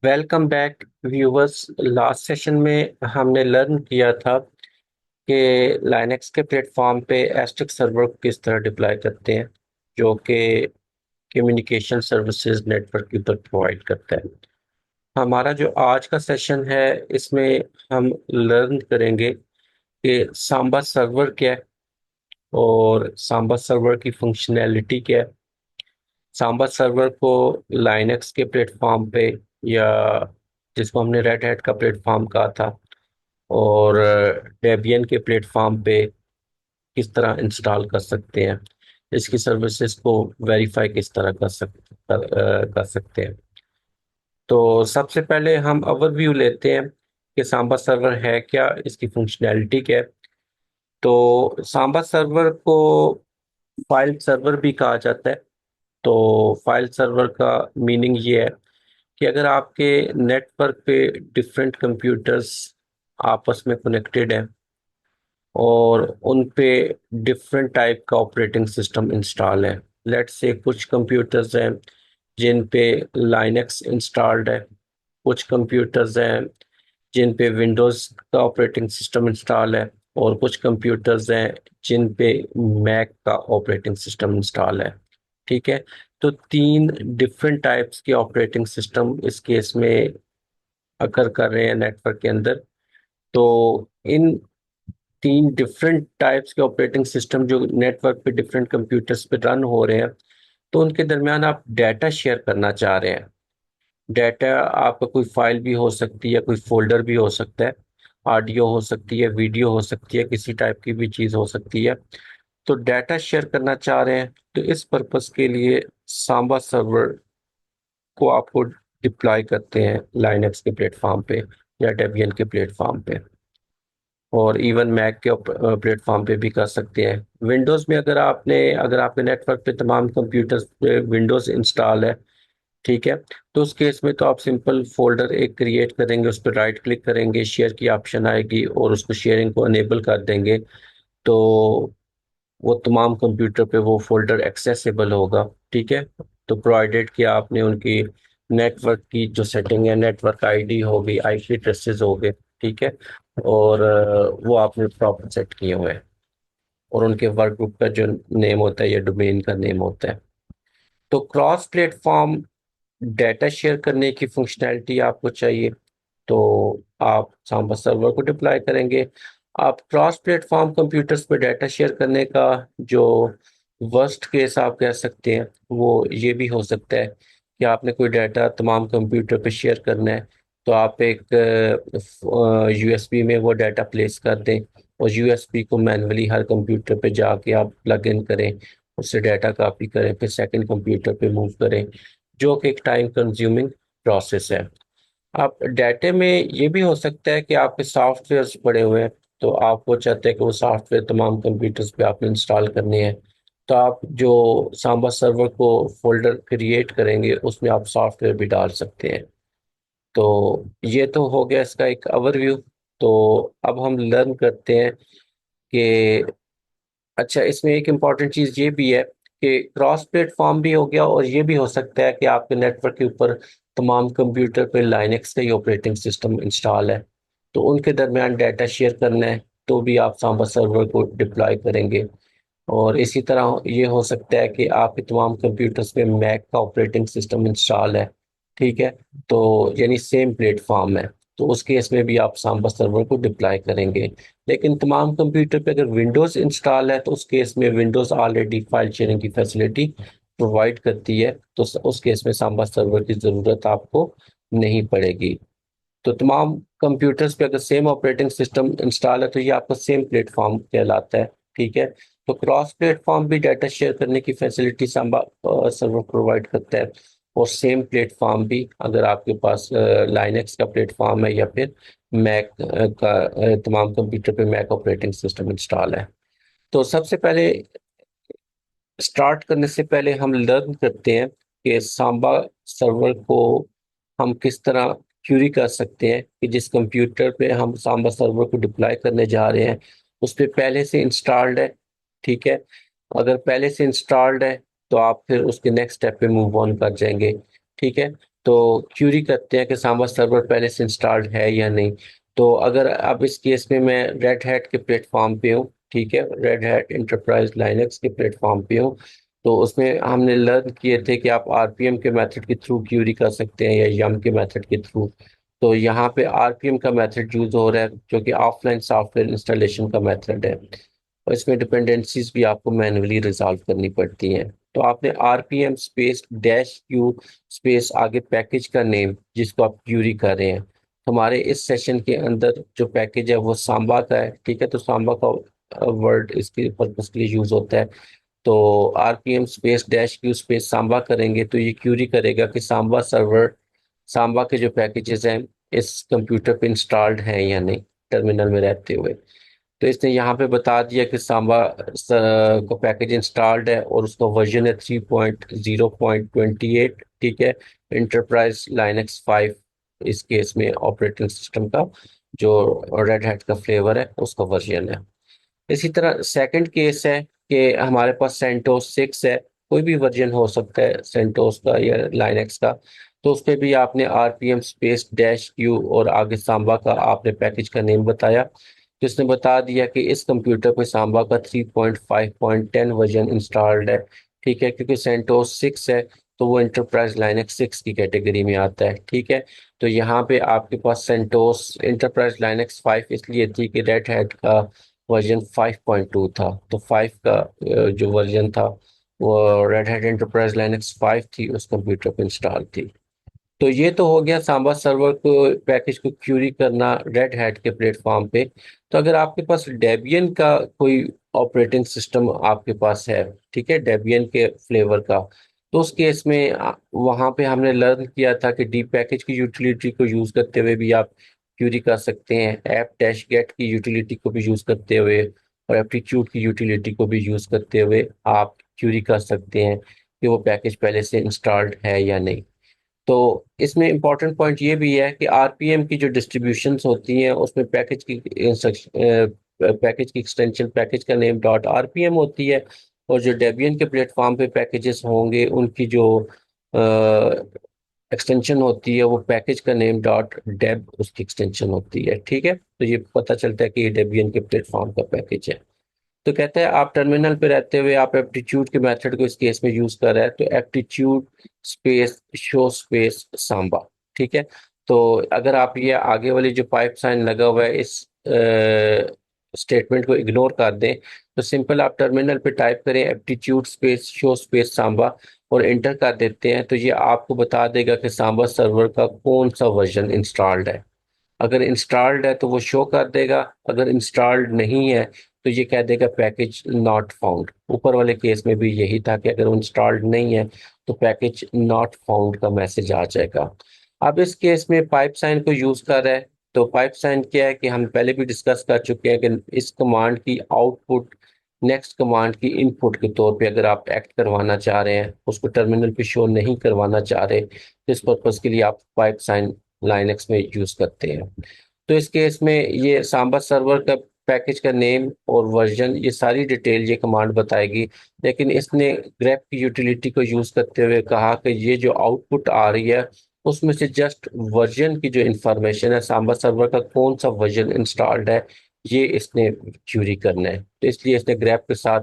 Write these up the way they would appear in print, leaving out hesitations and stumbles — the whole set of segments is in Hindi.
Welcome back viewers. Last session में हमने लर्न किया था कि लाइनेक्स के प्लेटफॉर्म पे एस्टिक सर्वर को किस तरह डिप्लॉय करते हैं, जो कि कम्युनिकेशन सर्विसेज नेटवर्क के ऊपर प्रोवाइड करता है। हमारा जो आज का सेशन है, इसमें हम लर्न करेंगे कि सांबा सर्वर क्या है और सांबा सर्वर की फंक्शनैलिटी क्या है। सांबा सर्वर को लाइनेक्स के प्लेटफॉर्म पे, या जिसको हमने रेड हैट का प्लेटफॉर्म कहा था, और डेबियन के प्लेटफॉर्म पे किस तरह इंस्टॉल कर सकते हैं, इसकी सर्विसेज को वेरीफाई किस तरह कर सकते हैं। तो सबसे पहले हम ओवरव्यू लेते हैं कि सांबा सर्वर है क्या, इसकी फंक्शनैलिटी क्या है। तो सांबा सर्वर को फाइल सर्वर भी कहा जाता है। तो फाइल सर्वर का मीनिंग ये है कि अगर आपके नेटवर्क पे डिफरेंट कंप्यूटर्स आपस में कनेक्टेड हैं और उन पे डिफरेंट टाइप का ऑपरेटिंग सिस्टम इंस्टॉल है। लेट्स से कुछ कंप्यूटर्स हैं जिन पे लाइनेक्स इंस्टॉल्ड है, कुछ कंप्यूटर्स हैं जिन पे विंडोज़ का ऑपरेटिंग सिस्टम इंस्टॉल है, और कुछ कंप्यूटर्स हैं जिन पे मैक का ऑपरेटिंग सिस्टम इंस्टॉल है। ठीक है। तो तीन डिफरेंट टाइप्स के ऑपरेटिंग सिस्टम इस केस में अकर कर रहे हैं नेटवर्क के अंदर। तो इन तीन डिफरेंट टाइप्स के ऑपरेटिंग सिस्टम जो नेटवर्क पे डिफरेंट कंप्यूटर्स पे रन हो रहे हैं, तो उनके दरमियान आप डाटा शेयर करना चाह रहे हैं। डाटा आपका कोई फाइल भी हो सकती है, कोई फोल्डर भी हो सकता है, ऑडियो हो सकती है, वीडियो हो सकती है, किसी टाइप की भी चीज़ हो सकती है। तो डाटा शेयर करना चाह रहे हैं, तो इस पर्पस के लिए सांबा सर्वर को आपको डिप्लॉय करते हैं लाइनक्स के प्लेटफॉर्म पे या डेबियन के प्लेटफॉर्म पे, और इवन मैक के प्लेटफॉर्म पे भी कर सकते हैं। विंडोज़ में अगर आपके नेटवर्क पे तमाम कंप्यूटर्स पे विंडोज़ इंस्टॉल है, ठीक है, तो उस केस में तो आप सिंपल फोल्डर एक क्रिएट करेंगे, उस पर राइट क्लिक करेंगे, शेयर की ऑप्शन आएगी और उसको शेयरिंग को अनेबल कर देंगे। तो वो तमाम कंप्यूटर पे वो फोल्डर एक्सेसिबल होगा। ठीक है। तो प्रोवाइडेड कि आपने उनकी नेटवर्क की जो सेटिंग है, नेटवर्क आईडी होगी, आईपी एड्रेसेस हो गए, ठीक है, और वो आपने प्रॉपर सेट किए हुए हैं, और उनके वर्क ग्रुप का जो नेम होता है या डोमेन का नेम होता है। तो क्रॉस प्लेटफॉर्म डाटा शेयर करने की फंक्शनैलिटी आपको चाहिए, तो आप सांबा सर्वर को डिप्लॉय करेंगे। आप क्रॉस प्लेटफॉर्म कंप्यूटर्स पे डाटा शेयर करने का जो वर्स्ट केस आप कह सकते हैं, वो ये भी हो सकता है कि आपने कोई डाटा तमाम कंप्यूटर पे शेयर करना है, तो आप एक यूएसबी में वो डाटा प्लेस कर दें, और यूएसबी को मैन्युअली हर कंप्यूटर पे जाके आप प्लग इन करें, उससे डाटा कॉपी करें, फिर सेकंड कंप्यूटर पे मूव करें, जो कि एक टाइम कंज्यूमिंग प्रोसेस है। आप डाटे में ये भी हो सकता है कि आपके सॉफ्टवेयर्स पड़े हुए हैं, तो आप वो चाहते हैं कि वो सॉफ्टवेयर तमाम कंप्यूटर्स पे आपने इंस्टॉल करने हैं। तो आप जो सांबा सर्वर को फोल्डर क्रिएट करेंगे, उसमें आप सॉफ्टवेयर भी डाल सकते हैं। तो ये तो हो गया इसका एक ओवरव्यू। तो अब हम लर्न करते हैं कि अच्छा, इसमें एक इम्पॉर्टेंट चीज़ ये भी है कि क्रॉस प्लेटफॉर्म भी हो गया, और ये भी हो सकता है कि आपके नेटवर्क के ऊपर तमाम कंप्यूटर पे लाइनेक्स का ही ऑपरेटिंग सिस्टम इंस्टॉल है, तो उनके दरमियान डाटा शेयर करना है, तो भी आप सांबा सर्वर को डिप्लॉय करेंगे। और इसी तरह ये हो सकता है कि आपके तमाम कंप्यूटर्स पे मैक का ऑपरेटिंग सिस्टम इंस्टॉल है, ठीक है, तो यानी सेम प्लेटफॉर्म है, तो उस केस में भी आप सांबा सर्वर को डिप्लॉय करेंगे। लेकिन तमाम कंप्यूटर पे अगर विंडोज़ इंस्टॉल है, तो उस केस में विंडोज़ ऑलरेडी फाइल शेयरिंग की फैसिलिटी प्रोवाइड करती है, तो उस केस में सांबा सर्वर की ज़रूरत आपको नहीं पड़ेगी। तो तमाम कंप्यूटर्स पे अगर सेम ऑपरेटिंग सिस्टम इंस्टॉल है, तो ये आपका सेम प्लेटफॉर्म कहलाता है। ठीक है। तो क्रॉस प्लेटफॉर्म भी डाटा शेयर करने की फैसिलिटी सांबा सर्वर प्रोवाइड करता है, और सेम प्लेटफॉर्म भी अगर आपके पास लाइनेक्स का प्लेटफॉर्म है या फिर मैक का, तमाम कंप्यूटर पे मैक ऑपरेटिंग सिस्टम इंस्टॉल है। तो सबसे पहले, स्टार्ट करने से पहले हम लर्न करते हैं कि सांबा सर्वर को हम किस तरह क्यूरी कर सकते हैं, कि जिस कंप्यूटर पे हम सांबा सर्वर को डिप्लॉय करने जा रहे हैं, उस पे पहले से इंस्टॉल्ड है। ठीक है। अगर पहले से इंस्टॉल्ड है, तो आप फिर उसके नेक्स्ट स्टेप पे मूव ऑन कर जाएंगे। ठीक है। तो क्यूरी करते हैं कि सांबा सर्वर पहले से इंस्टॉल्ड है या नहीं। तो अगर अब इस केस में मैं रेड हैट के प्लेटफॉर्म पे हूँ, ठीक है, रेड हैट एंटरप्राइज लाइनक्स के प्लेटफॉर्म पे हूँ, तो उसमें हमने लर्न किए थे कि आप आरपीएम के मेथड के थ्रू क्यूरी कर सकते हैं या यम के मेथड के थ्रू। तो यहाँ पे आरपीएम का मेथड यूज हो रहा है जो कि ऑफलाइन सॉफ्टवेयर इंस्टॉलेशन का मेथड है, और इसमें डिपेंडेंसीज भी आपको मैन्युअली रिजॉल्व करनी पड़ती हैं। तो आपने RPM space dash Q space आगे पैकेज का नेम जिसको आप क्यूरी कर रहे हैं। हमारे इस सेशन के अंदर जो पैकेज है वो सांबा का है, ठीक है, तो सांबा का वर्ड इसके पर्पज के लिए यूज होता है। तो RPM space dash Q space Samba करेंगे तो ये क्यूरी करेगा कि सांबा सर्वर, सांबा के जो पैकेजेस हैं इस कंप्यूटर पे इंस्टॉल्ड हैं या नहीं टर्मिनल में रहते हुए। तो इसने यहाँ पे बता दिया कि सांबा का पैकेज इंस्टॉल्ड है और उसका वर्जन है 3.0.28, ठीक है, इंटरप्राइज लाइनक्स 5 इस केस में ऑपरेटिंग सिस्टम का जो रेड हैट का फ्लेवर है उसका वर्जन है। इसी तरह सेकंड केस है कि हमारे पास सेंटोस 6 है, कोई भी वर्जन हो सकता है सेंटोस का या लाइनक्स का। तो उस पर भी आपने आरपीएम स्पेस डैश क्यू और आगे सांबा का आपने पैकेज का नेम बताया, जिसने बता दिया कि इस कंप्यूटर पे सांबा का 3.5.10 वर्जन इंस्टॉल्ड है, ठीक है, क्योंकि सेंटोस 6 है तो वो इंटरप्राइज लाइनक्स 6 की कैटेगरी में आता है, ठीक है। तो यहाँ पे आपके पास सेंटोस इंटरप्राइज लाइनक्स 5 इसलिए थी कि रेड हैट का वर्जन 5.2 था, तो 5 का जो वर्जन था वो रेड हैट एंटरप्राइज लाइनक्स 5 थी, उस कंप्यूटर पर इंस्टॉल थी। तो ये तो हो गया सांबा सर्वर को पैकेज को क्यूरी करना रेड हैट के प्लेटफॉर्म पे। तो अगर आपके पास डेबियन का कोई ऑपरेटिंग सिस्टम आपके पास है, ठीक है, डेबियन के फ्लेवर का, तो उस केस में वहां पे हमने लर्न किया था कि डी पैकेज की यूटिलिटी को यूज करते हुए भी आप क्यूरी कर सकते हैं, ऐप डैश गेट की यूटिलिटी को भी यूज करते हुए और एप्टीट्यूड की यूटिलिटी को भी यूज करते हुए आप क्यूरी कर सकते हैं कि वो पैकेज पहले से इंस्टॉल्ड है या नहीं। तो इसमें इंपॉर्टेंट पॉइंट ये भी है कि आरपीएम की जो डिस्ट्रीब्यूशंस होती हैं उसमें पैकेज की एक्सटेंशन पैकेज का नेम डॉट आरपीएम होती है, और जो डेबियन के प्लेटफॉर्म पे पैकेजेस होंगे उनकी जो एक्सटेंशन होती है वो पैकेज का नेम डॉट डेब उसकी एक्सटेंशन होती है, ठीक है। तो ये पता चलता है कि ये डेबियन के प्लेटफॉर्म का पैकेज है। तो कहते हैं आप टर्मिनल पे रहते हुए आप एप्टीट्यूड के मेथड को इस केस में यूज कर रहे हैं, तो aptitude space show space Samba, ठीक है। तो अगर आप ये आगे वाली जो पाइप साइन लगा हुआ है इस स्टेटमेंट को इग्नोर कर दें, तो सिंपल आप टर्मिनल पे टाइप करें aptitude space show space Samba और एंटर कर देते हैं, तो ये आपको बता देगा कि सांबा सर्वर का कौन सा वर्जन इंस्टॉल्ड है। अगर इंस्टॉल्ड है तो वो शो कर देगा, अगर इंस्टॉल्ड नहीं है तो ये कह देगा पैकेज नॉट फाउंड। ऊपर वाले केस में भी यही था कि अगर इंस्टॉल्ड नहीं है तो पैकेज नॉट फाउंड का मैसेज आ जाएगा। अब इस केस में पाइप साइन को यूज कर रहा है, तो पाइप साइन क्या है कि हम पहले भी डिस्कस कर चुके हैं कि इस कमांड की आउटपुट नेक्स्ट कमांड की इनपुट के तौर पे अगर आप एक्ट करवाना चाह रहे हैं, उसको टर्मिनल पे शो नहीं करवाना चाह रहे, तो इस पर्पज के लिए आप पाइप साइन लाइनक्स में यूज करते हैं। तो इस केस में ये सांबा सर्वर का पैकेज का नेम और वर्जन ये सारी डिटेल ये कमांड बताएगी, लेकिन इसने ग्रेप की यूटिलिटी को यूज करते हुए कहा कि ये जो आउटपुट आ रही है उसमें से जस्ट वर्जन की जो इंफॉर्मेशन है, सांबा सर्वर का कौन सा वर्जन इंस्टॉल्ड है, ये इसने क्यूरी करना है। तो इसलिए इसने ग्रेप के साथ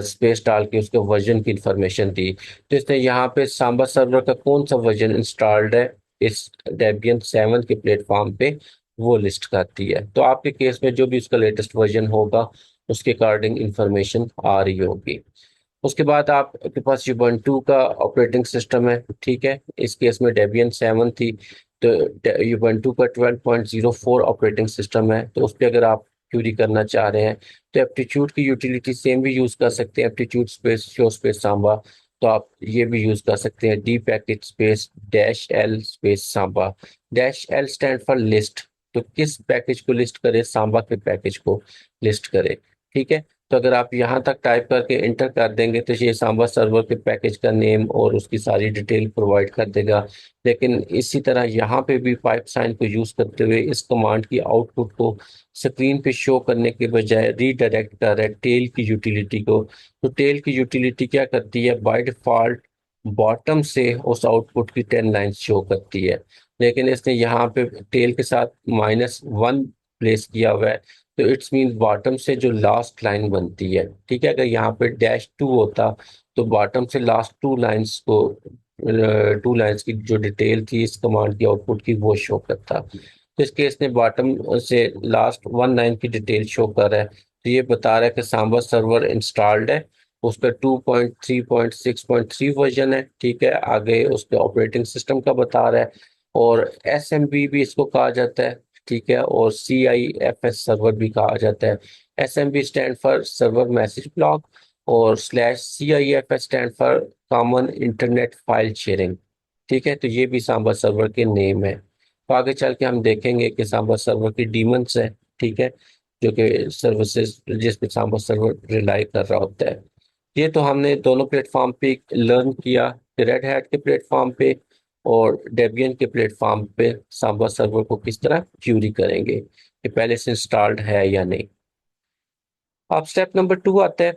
स्पेस डाल के उसके वर्जन की इंफॉर्मेशन दी। तो इसने यहाँ पे सांबा सर्वर का कौन सा वर्जन इंस्टॉल्ड है इस डेबियन 7 के प्लेटफॉर्म पे वो लिस्ट करती है। तो आपके केस में जो भी उसका लेटेस्ट वर्जन होगा उसके अकॉर्डिंग इंफॉर्मेशन आ रही होगी। उसके बाद आपके पास यूबंटू का ऑपरेटिंग सिस्टम है, ठीक है, इस केस में डेबियन 7 थी, तो यूबंटू का 12.04 ऑपरेटिंग सिस्टम है, तो उस पर अगर आप क्यूरी करना चाह रहे हैं तो एप्टीट्यूड की यूटिलिटी सेम भी यूज कर सकते हैं, aptitude space show space Samba. तो आप ये भी यूज कर सकते हैं D package space dash L space Samba. Dash L stand for list, तो किस पैकेज को लिस्ट करे, सांबा के पैकेज को लिस्ट करे, ठीक है। तो अगर आप यहाँ तक टाइप करके इंटर कर देंगे तो ये सांबा सर्वर के पैकेज का नेम और उसकी सारी डिटेल प्रोवाइड कर देगा। लेकिन इसी तरह यहाँ पे भी पाइप साइन को यूज करते हुए इस कमांड की आउटपुट को स्क्रीन पे शो करने के बजाय रीडायरेक्ट कर रहा है टेल की यूटिलिटी को। तो टेल की यूटिलिटी क्या करती है, बाय डिफॉल्ट बॉटम से उस आउटपुट की 10 लाइन्स शो करती है, लेकिन इसने यहाँ पे टेल के साथ -1 प्लेस किया हुआ है, तो इट्स मीन बॉटम से जो लास्ट लाइन बनती है, ठीक है, अगर यहाँ पे -2 होता तो बॉटम से लास्ट 2 लाइन्स को 2 लाइन्स की जो डिटेल थी इस कमांड की आउटपुट की वो शो करता। तो इस केस में बॉटम से लास्ट 1 लाइन की डिटेल शो कर रहा है, तो ये बता रहा है कि सांबा सर्वर इंस्टॉल्ड है, उसका 2.3.6.3 वर्जन है, ठीक है। आगे उसके ऑपरेटिंग सिस्टम का बता रहा है, और SMB भी इसको कहा जाता है, ठीक है, और CIFS सर्वर भी कहा जाता है। SMB stand for server message block, और /CIFS stand for common internet file sharing, ठीक है। तो ये भी सांबा सर्वर के नेम है। तो आगे चल के हम देखेंगे कि सांबा सर्वर की डीमंस है, ठीक है, जो कि सर्विसेज जिस पे सांबा सर्वर रिलाई कर रहा होता है। ये तो हमने दोनों प्लेटफॉर्म पे लर्न किया, रेड हैट के प्लेटफॉर्म पे और डेबियन के प्लेटफॉर्म पे सांबा सर्वर को किस तरह क्यूरी करेंगे, कि पहले से इंस्टॉल्ड है या नहीं। अब स्टेप नंबर 2 आता है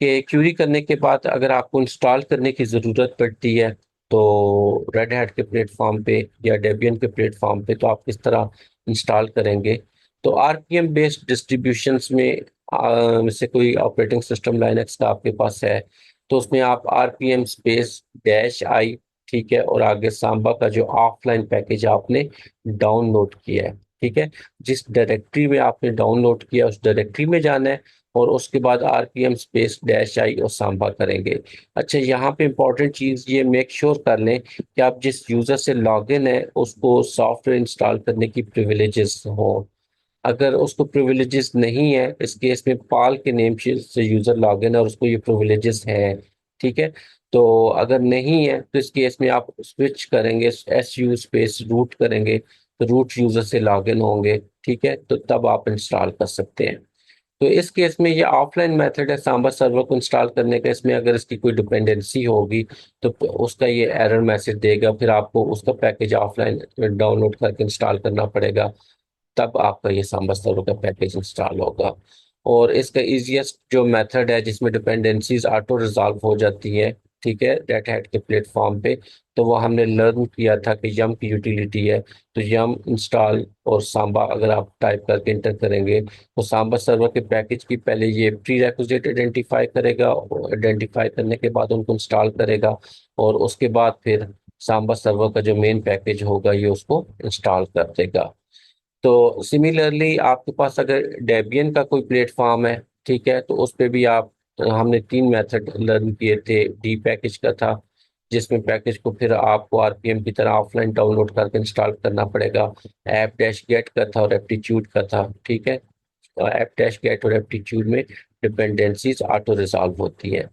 कि क्यूरी करने के बाद अगर आपको इंस्टॉल करने की ज़रूरत पड़ती है, तो रेड हैट के प्लेटफॉर्म पे या डेबियन के प्लेटफॉर्म पे तो आप किस तरह इंस्टॉल करेंगे। तो RPM बेस्ड डिस्ट्रीब्यूशंस में से कोई ऑपरेटिंग सिस्टम लाइनक्स का आपके पास है, तो उसमें आप RPM स्पेस -i, ठीक है, और आगे सांबा का जो ऑफलाइन पैकेज आपने डाउनलोड किया है, ठीक है, जिस डायरेक्टरी में आपने डाउनलोड किया उस डायरेक्टरी में जाना है, और उसके बाद RPM स्पेस -i और सांबा करेंगे। अच्छा, यहाँ पे इंपॉर्टेंट चीज़ ये मेक श्योर कर लें कि आप जिस यूज़र से लॉगिन है उसको सॉफ्टवेयर इंस्टॉल करने की प्रिविलेजेस हो। अगर उसको प्रिविलेजेस नहीं है, इस केस में पाल के नेम से यूज़र लॉगिन है और उसको ये प्रिविलेजेस है, ठीक है। तो अगर नहीं है तो इस केस में आप स्विच करेंगे, SU स्पेस रूट करेंगे, तो रूट यूज़र से लॉगिन होंगे, ठीक है, तो तब आप इंस्टॉल कर सकते हैं। तो इस केस में ये ऑफलाइन मेथड है सांबा सर्वर को इंस्टॉल करने का। इसमें अगर इसकी कोई डिपेंडेंसी होगी तो उसका ये एरर मैसेज देगा, फिर आपको उसका पैकेज ऑफलाइन डाउनलोड करके इंस्टॉल करना पड़ेगा, तब आपका ये सांबा सर्वर का पैकेज इंस्टॉल होगा। और इसका इजीएस्ट जो मेथड है जिसमें डिपेंडेंसीज ऑटो रिजॉल्व हो जाती है, ठीक है, रेड हैट के प्लेटफॉर्म पे, तो वो हमने लर्न किया था कि यम की यूटिलिटी है। तो यम इंस्टॉल और सांबा अगर आप टाइप करके इंटर करेंगे तो सांबा सर्वर के पैकेज की पहले ये प्री रेक्विजिट आइडेंटिफाई करेगा, और आइडेंटिफाई करने के बाद उनको इंस्टॉल करेगा, और उसके बाद फिर सांबा सर्वर का जो मेन पैकेज होगा ये उसको इंस्टॉल कर देगा। तो सिमिलरली आपके पास अगर डेबियन का कोई प्लेटफॉर्म है, ठीक है, तो उस पे भी आप हमने 3 मेथड लर्न किए थे। डी पैकेज का था, जिसमें पैकेज को फिर आपको RPM की तरह ऑफलाइन डाउनलोड करके इंस्टॉल करना पड़ेगा। ऐप डैश गेट का था और एप्टीट्यूड का था, ठीक है। ऐप डैश गेट और एप्टीट्यूड में डिपेंडेंसीज ऑटो रिजॉल्व होती है।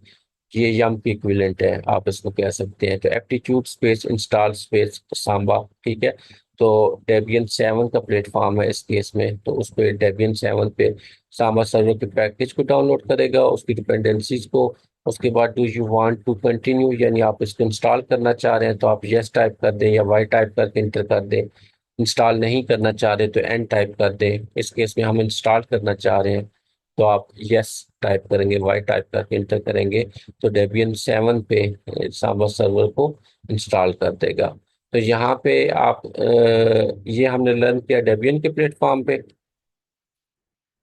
ये यम की इक्विवेलेंट है, आप इसको कह सकते हैं। तो aptitude space install space Samba, ठीक है। तो डेबियन 7 का प्लेटफॉर्म है इस केस में, तो उस पे डेबियन 7 पे सांबा सर्वर के पैकेज को डाउनलोड करेगा, उसकी डिपेंडेंसीज को। उसके बाद do you want to continue, यानी आप इसको इंस्टॉल करना चाह रहे हैं तो आप यस टाइप कर दें या वाई टाइप करके इंटर कर दें। इंस्टॉल नहीं करना चाह रहे तो एन टाइप कर दें। इस केस में हम इंस्टॉल करना चाह रहे हैं तो आप यस टाइप करेंगे, वाई टाइप करके इंटर करेंगे, तो डेबियन 7 पे सांबा सर्वर को इंस्टॉल कर देगा। तो यहाँ पे आप ये हमने लर्न किया डेबियन के प्लेटफॉर्म पे।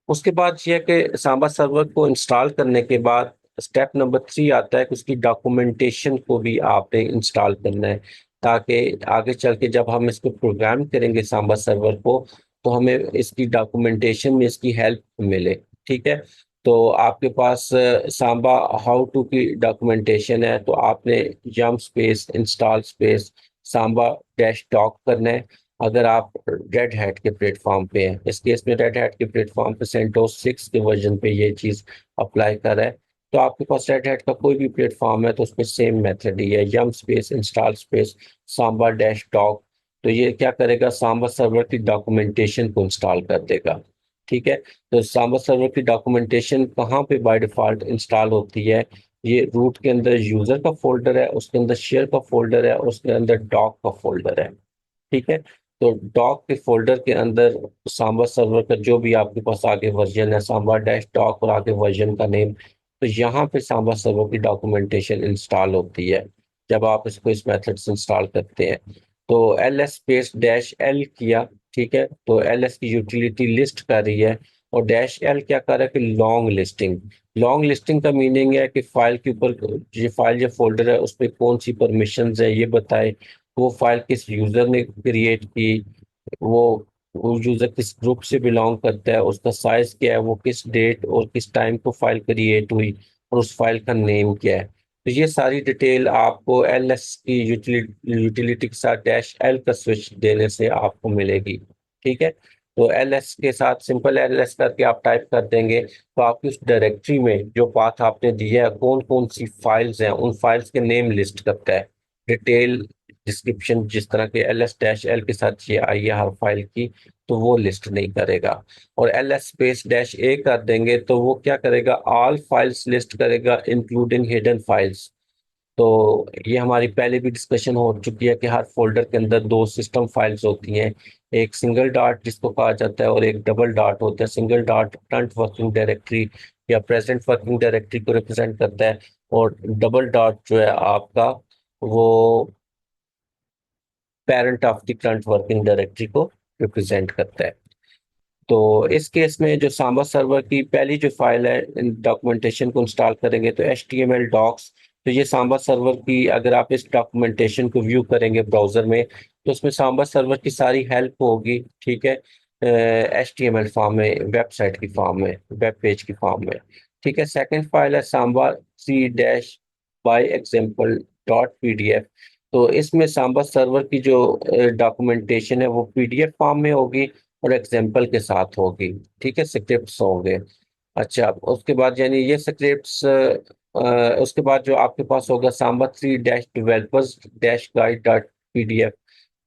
उसके बाद ये है कि सांबा सर्वर को इंस्टॉल करने के बाद स्टेप नंबर 3 आता है कि उसकी डॉक्यूमेंटेशन को भी आपने इंस्टॉल करना है, ताकि आगे चल के जब हम इसको प्रोग्राम करेंगे सांबा सर्वर को, तो हमें इसकी डॉक्यूमेंटेशन में इसकी हेल्प मिले, ठीक है। तो आपके पास सांबा हाउ टू की डॉक्यूमेंटेशन है, तो आपने yum space install space Samba dash doc करना है। अगर आप रेड हैट के प्लेटफॉर्म पे हैं, इस केस में रेड हैट के प्लेटफॉर्म पे सेंटोस 6 के वर्जन पे ये चीज़ अप्लाई कर है, तो आपके पास रेड हैट का कोई भी प्लेटफॉर्म है तो उसमें सेम मेथड ही है, yum space install space Samba dash doc. तो ये क्या करेगा, सांबा सर्वर की डॉक्यूमेंटेशन को इंस्टॉल कर देगा, ठीक है। तो सांबा सर्वर की डॉक्यूमेंटेशन कहाँ पे बाय डिफॉल्ट इंस्टॉल होती है, ये रूट के अंदर यूजर का फोल्डर है, उसके अंदर शेयर का फोल्डर है, और उसके अंदर डॉक का फोल्डर है, ठीक है। तो डॉक के फोल्डर के अंदर सांबा सर्वर का जो भी आपके पास आगे वर्जन है, सांबा डैश डॉक और आगे वर्जन का नेम, तो यहाँ पे सांबा सर्वर की डॉक्यूमेंटेशन इंस्टॉल होती है। जब आप इसको इस मेथड से इंस्टॉल करते हैं। तो ls स्पेस डैश एल किया, ठीक है, तो ls की यूटिलिटी लिस्ट कर रही है, और डैश एल क्या कर रहा है कि लॉन्ग लिस्टिंग। लॉन्ग लिस्टिंग का मीनिंग है कि फाइल के ऊपर, ये फाइल जो फोल्डर है उस पर कौन सी परमिशंस है ये बताए, वो फाइल किस यूजर ने क्रिएट की, वो वो यूजर किस ग्रुप से बिलोंग करता है, उसका साइज क्या है, वो किस डेट और किस टाइम को फाइल क्रिएट हुई, और उस फाइल का नेम क्या है। तो ये सारी डिटेल आपको ls की यूटिलिटी के साथ डैश एल का स्विच देने से आपको मिलेगी। ठीक है, तो ls के साथ सिंपल ls करके आप टाइप कर देंगे, तो आपकी उस डायरेक्टरी में जो पाथ आपने दिया है कौन कौन सी फाइल्स हैं, उन फाइल्स के नेम लिस्ट करता है। डिटेल डिस्क्रिप्शन जिस तरह के ls डैश एल के साथ ये आई है हर फाइल की, तो वो लिस्ट नहीं करेगा। और ls स्पेस डैश ए कर देंगे तो वो क्या करेगा, ऑल फाइल्स लिस्ट करेगा इंक्लूडिंग हिडन फाइल्स। तो ये हमारी पहले भी डिस्कशन हो चुकी है कि हर फोल्डर के अंदर दो सिस्टम फाइल्स होती हैं, एक सिंगल डॉट जिसको कहा जाता है और एक डबल डॉट होता है। Single dot current working directory या प्रेजेंट वर्किंग डायरेक्टरी को रिप्रेजेंट करता है, और डबल डॉट जो है आपका, वो parent of the current working directory को रिप्रेजेंट करता है। तो इस केस में जो सांबा सर्वर की पहली जो फाइल है, डॉक्यूमेंटेशन को इंस्टॉल करेंगे तो HTML डॉक्स। तो ये सांबा सर्वर की, अगर आप इस डॉक्यूमेंटेशन को व्यू करेंगे ब्राउजर में, तो उसमें सांबा सर्वर की सारी हेल्प होगी, ठीक है, HTML फॉर्म में, वेबसाइट की फॉर्म में, वेब पेज की फॉर्म में। ठीक है, सेकंड फाइल है Samba C dash by example dot PDF। तो इसमें सांबा सर्वर की जो डॉक्यूमेंटेशन है वो PDF फॉर्म में होगी और एग्जाम्पल के साथ होगी। ठीक है, स्क्रिप्ट्स होंगे। अच्छा, उसके बाद यानी ये स्क्रिप्ट्स, उसके बाद जो आपके पास होगा Samba three dash developers dash guide dot PDF।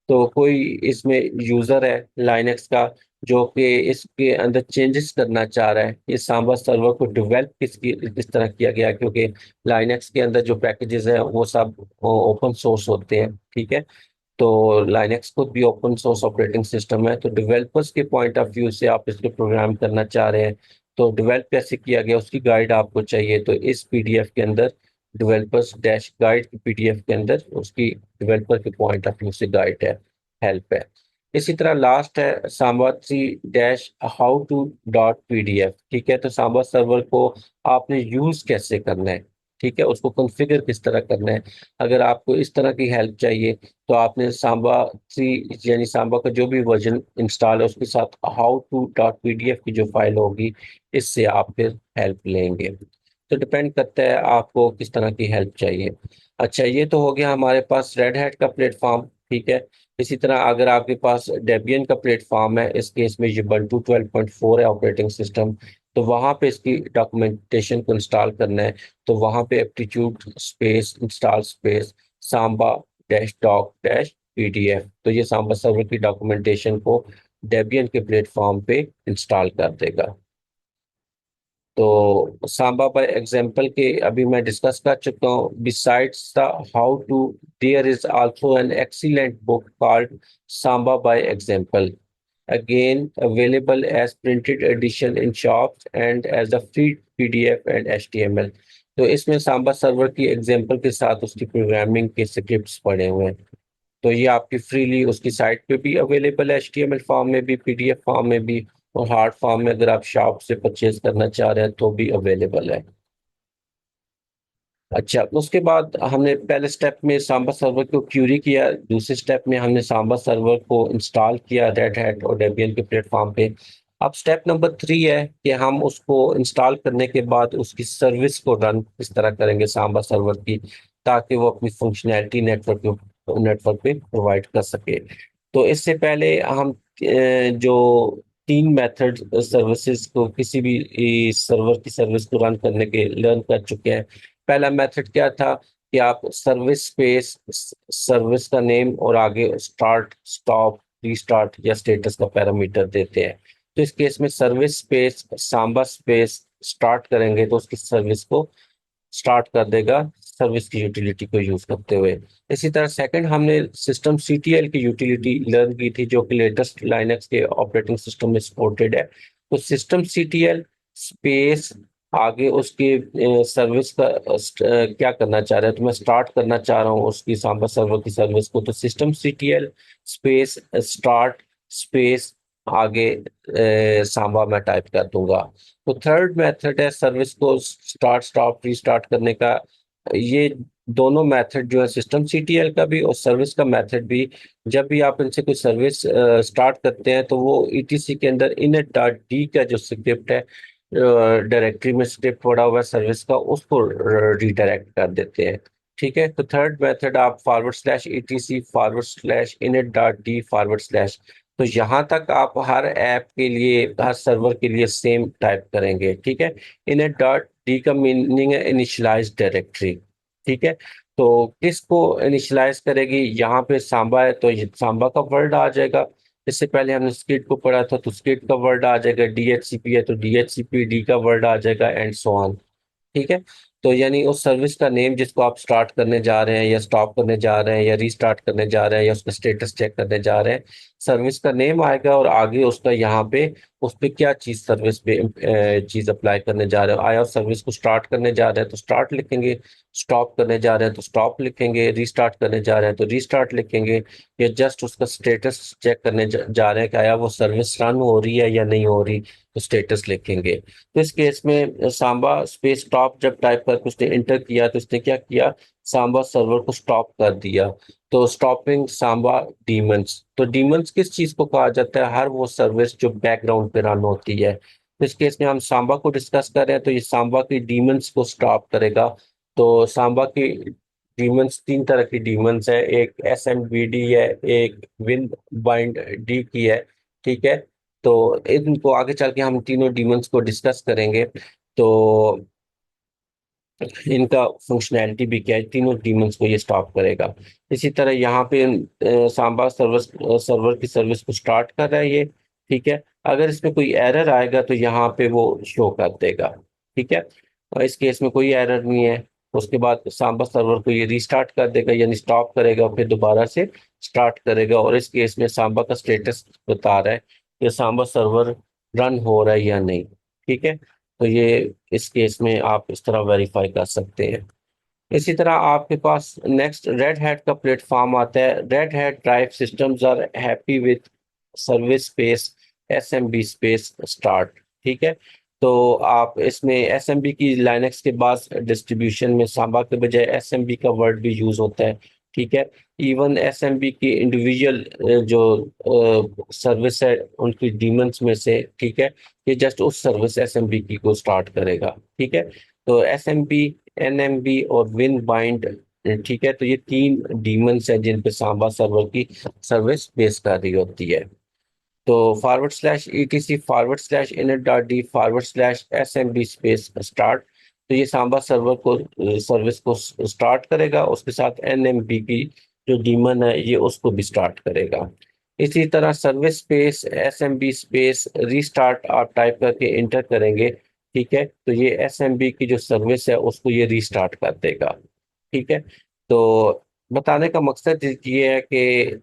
तो कोई इसमें यूजर है लाइनक्स का जो कि इसके अंदर चेंजेस करना चाह रहा है, ये सांबा सर्वर को डेवलप किस तरह किया गया है, क्योंकि लाइनक्स के अंदर जो पैकेजेस हैं वो सब ओपन सोर्स होते हैं। ठीक है, तो लाइनक्स खुद भी ओपन सोर्स ऑपरेटिंग सिस्टम है, तो डेवलपर्स के पॉइंट ऑफ व्यू से आप इसको प्रोग्राम करना चाह रहे हैं, तो डेवलप कैसे किया गया उसकी गाइड आपको चाहिए, तो इस PDF के अंदर, डेवलपर्स डैश गाइड की PDF के अंदर उसकी डेवलपर के पॉइंट ऑफ व्यू से गाइड है, हेल्प है। इसी तरह लास्ट है Samba three dash how to dot PDF। ठीक है, तो सांबा सर्वर को आपने यूज कैसे करना है, ठीक है, उसको कॉन्फ़िगर किस तरह करना है। अगर आपको इस तरह की हेल्प चाहिए तो आपने सांबा थ्री यानी सांबा का जो भी वर्जन इंस्टॉल है उसके साथ हाउ टू डॉट PDF की जो फाइल होगी, इससे आप फिर हेल्प लेंगे। तो डिपेंड करता है आपको किस तरह की हेल्प चाहिए। अच्छा, ये तो हो गया हमारे पास रेड हैट का प्लेटफॉर्म। ठीक है, इसी तरह अगर आपके पास डेबियन का प्लेटफॉर्म है, इस केस में ये बल्टू 12.4 है ऑपरेटिंग सिस्टम, तो वहां पे इसकी डॉक्यूमेंटेशन को इंस्टॉल करना है, तो वहां पे aptitude space install space Samba dash doc dash PDF, तो ये सांबा सर्वर की डॉक्यूमेंटेशन को डेबियन के प्लेटफॉर्म पे इंस्टॉल कर देगा। तो सांबा बाय एग्जाम्पल के अभी मैं डिस्कस कर चुका हूँ। Besides the how to, there is also an excellent book called Samba by example, again available as printed edition in shops and as a free PDF and HTML। तो इसमें सांबा सर्वर की एग्जाम्पल के साथ उसकी प्रोग्रामिंग के स्क्रिप्ट्स पड़े हुए हैं। तो ये आपकी फ्रीली उसकी साइट पे भी अवेलेबल है, HTML फॉर्म में भी, PDF फॉर्म में भी, और हार्ड फॉर्म में अगर आप शॉप से परचेज करना चाह रहे हैं तो भी अवेलेबल है। अच्छा, उसके बाद हमने पहले स्टेप में सांबा सर्वर को क्यूरी किया, दूसरे स्टेप में हमने सांबा सर्वर को इंस्टॉल किया रेड हैट और डेबियन के प्लेटफॉर्म पे। अब स्टेप नंबर 3 है कि हम उसको इंस्टॉल करने के बाद उसकी सर्विस को रन किस तरह करेंगे सांबा सर्वर की, ताकि वो अपनी फंक्शनैलिटी नेटवर्क पे प्रोवाइड कर सके। तो इससे पहले हम जो तीन मेथड सर्विसेज को, किसी भी सर्वर की सर्विस को रन करने के लर्न कर चुके हैं। पहला मेथड क्या था कि आप सर्विस स्पेस सर्विस का नेम और आगे स्टार्ट स्टॉप रीस्टार्ट या स्टेटस का पैरामीटर देते हैं। तो इस केस में service space Samba space start करेंगे तो उसकी सर्विस को स्टार्ट कर देगा, सर्विस की यूटिलिटी को यूज करते हुए। इसी तरह सेकंड हमने सिस्टम CTL की यूटिलिटी लर्न की थी, जो कि लेटेस्ट लाइनक्स के ऑपरेटिंग सिस्टम में सपोर्टेड है। तो सिस्टम CTL स्पेस आगे उसकी सर्विस का क्या करना चाह रहे हैं, तो मैं स्टार्ट करना चाह रहा हूँ उसकी सांबा सर्वर की सर्विस को, तो system CTL space start space आगे सांबा मैं टाइप कर दूंगा। तो थर्ड मेथड है सर्विस को स्टार्ट स्टॉप रीस्टार्ट करने का। ये दोनों मेथड जो है सिस्टम सीटीएल का भी और सर्विस का मेथड भी, जब भी आप इनसे कोई सर्विस स्टार्ट करते हैं तो वो ईटीसी के अंदर इनट डॉट डी का जो स्क्रिप्ट है, डायरेक्टरी में स्क्रिप्ट पड़ा हुआ है सर्विस का, उसको रीडायरेक्ट कर देते हैं। ठीक है, तो थर्ड मेथड आप forward slash ETC forward slash init dot D forward slash, तो यहाँ तक आप हर ऐप के लिए हर सर्वर के लिए सेम टाइप करेंगे। ठीक है, इनट डॉट डी का मीनिंग है इनिशियलाइज डायरेक्टरी। ठीक है, तो किसको इनिशियलाइज करेगी, यहाँ पे सांबा है तो ये सांबा का वर्ड आ जाएगा। इससे पहले हमने स्किड को पढ़ा था तो स्किड का वर्ड आ जाएगा, डीएचसीपी है तो डीएचसीपी डी का वर्ड आ जाएगा, एंड सो ऑन। ठीक है, तो यानी उस सर्विस का नेम जिसको आप स्टार्ट करने जा रहे हैं या स्टॉप करने जा रहे हैं या रीस्टार्ट करने जा रहे हैं या उसका स्टेटस चेक करने जा रहे हैं, सर्विस का नेम आएगा और आगे उसका यहाँ पे उस पे क्या चीज सर्विस पे चीज अप्लाई करने जा रहे हो। आया सर्विस को स्टार्ट करने जा रहे हैं तो स्टार्ट लिखेंगे, स्टॉप करने जा रहे हैं तो स्टॉप लिखेंगे, रीस्टार्ट करने जा रहे हैं तो रीस्टार्ट लिखेंगे, या जस्ट उसका स्टेटस चेक करने जा रहे हैं कि आया वो सर्विस रन हो रही है या नहीं हो रही, तो स्टेटस लिखेंगे। तो इस केस में सांबा स्पेस स्टॉप जब टाइप करके उसने इंटर किया तो उसने क्या किया, सांबा सर्वर को स्टॉप कर दिया। तो स्टॉपिंग सांबा डीमंस, तो डीमंस किस चीज को कहा जाता है, हर वो सर्विस जो बैकग्राउंड पे रन होती है। तो इस केस में हम सांबा को डिस्कस कर रहे हैं तो ये सांबा की डीमंस को स्टॉप करेगा। तो सांबा की डीमंस तीन तरह की डीमंस है, एक एस एम बी डी है, एक विन बाइंड डी की है। ठीक है, तो इनको आगे चल के हम तीनों डीमंस को डिस्कस करेंगे। तो इनका फंक्शनैलिटी भी क्या है, तीनों डीमंस को ये स्टॉप करेगा। इसी तरह यहाँ पे सांबा सर्वर की सर्विस को स्टार्ट कर रहा है ये। ठीक है, अगर इसमें कोई एरर आएगा तो यहाँ पे वो शो कर देगा। ठीक है, और इस केस में कोई एरर नहीं है। उसके बाद सांबा सर्वर को ये रीस्टार्ट कर देगा, यानी स्टॉप करेगा फिर दोबारा से स्टार्ट करेगा, और इस केस में सांबा का स्टेटस बता रहा है कि सांबा सर्वर रन हो रहा है या नहीं। ठीक है, तो ये इस केस में आप इस तरह वेरीफाई कर सकते हैं। इसी तरह आपके पास नेक्स्ट रेड हैट का प्लेटफॉर्म आता है, Red Hat derived systems are happy with service space SMB space start. ठीक है, तो आप इसमें एसएमबी की लाइनक्स के बाद डिस्ट्रीब्यूशन में सांबा के बजाय एसएमबी का वर्ड भी यूज होता है। ठीक है, इवन एसएमबी की इंडिविजुअल जो सर्विस है उनकी डीमंस में से, ठीक है, ये जस्ट उस सर्विस एसएमबी की को स्टार्ट करेगा। ठीक है, तो एसएमबी एनएमबी और विन बाइंड, ठीक है, तो ये तीन डीमंस हैं जिन पे सांबा सर्वर की सर्विस बेस कर रही होती है। तो forward slash ETC forward slash init dot D forward slash S M B space start, तो ये सांबा सर्वर को सर्विस को स्टार्ट करेगा, उसके साथ एन एम बी की जो डीमन है ये उसको भी स्टार्ट करेगा। इसी तरह service space S M B space restart आप टाइप करके इंटर करेंगे। ठीक है, तो ये एस एम बी की जो सर्विस है उसको ये रीस्टार्ट कर देगा। ठीक है, तो बताने का मकसद ये है कि